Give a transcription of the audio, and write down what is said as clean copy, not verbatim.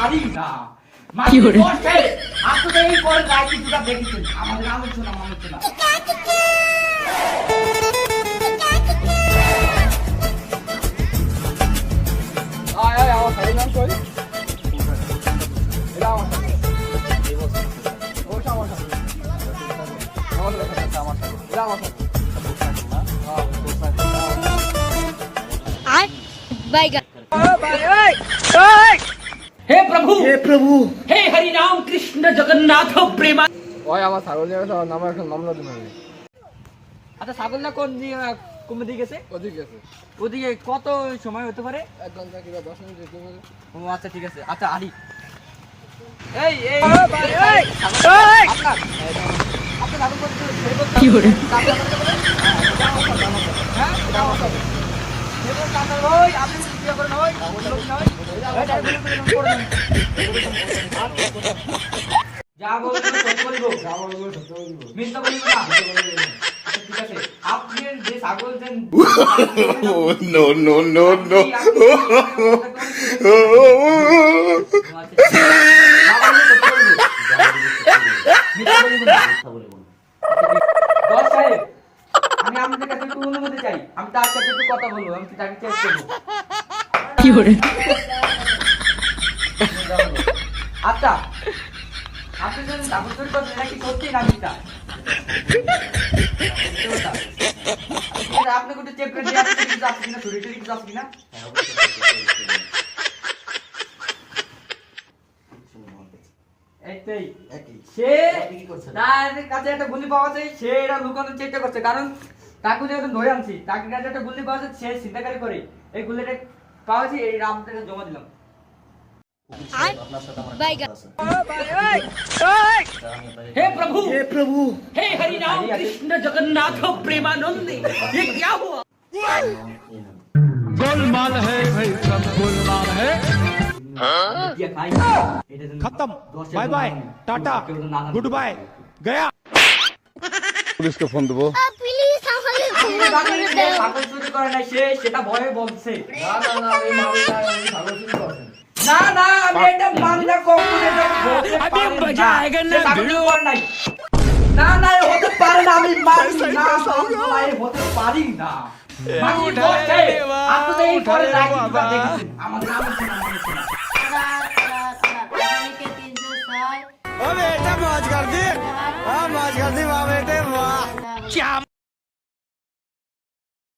পারি না। মাটির বসে আপনাদের এই পরে রাইতে দুটা দেখেছেন আমাদের আলোচনা। हे प्रभु हे हरि राम कृष्ण जगन्नाथ प्रेमा। ওই আমার ছাগল নিয়ে গেছে, আমার নাম এখন মামলা দিন হবে। আচ্ছা ছাগল না কোন দিকে গেছে? ওদিকে গেছে। ওদিকে কত সময় হতে পারে? 1 ঘন্টা কিংবা 10 মিনিট যেতে পারে। ও আচ্ছা ঠিক আছে। আচ্ছা আরি এই আপনার ছাগল করতে কি করে? হ্যাঁ ওই আপনি কি করেন ওই যা বলবো সত্য বলবো, মিথ্যা বলবো না। ঠিক আছে আপনি যে ছাগল দেন no. আমি আপনাদের কাছে একটু অনুমতি চাই, আমি তার সাথে একটু কথা বলবো, আমি তাকে চেক করবো। আচ্ছা আপনি যদি ছাগল চুরি করছেন নাকি সত্যি না মিথ্যা? আপনি একটু চেক করে দিয়ে আপনি কিছু আছে কিনা, চুরি টুরি কিছু আছে কিনা? সে তার কাছে একটা গুলি পাওয়া যায়, সে এটা লুকানোর চেষ্টা করছে, কারণ তাকে যেহেতু ধরে আনছি, তাকে কাছে একটা গুলি পাওয়া যায়, সে চিন্তাকারী করে এই গুলিটা পাওয়াছি, এই রামটাকে জমা দিলাম। हे प्रभु हे हरि राम कृष्ण जगन्नाथ प्रेमानंद, ये क्या हुआ? गोलमाल है भाई, सब गोलमाल है। खत्म, bye bye, tata, goodbye, गया। পুলিশকে ফোন দেবো। ছাগল চুরি করে নাই, সে সেটা ভয়ে বলছে। না আমি এটা মানলে কখনো এটা হতে পারে না। না হতে পারে না, আমি মানি না, হতে পারি না। মাটির বসে আপনাদের এই পরে রাইতে দুটা দেখেছেন আমাদের আলোচনা। ओ बेटा मौज कर दी, हाँ मौज कर दी वाह बेटे वाह। क्या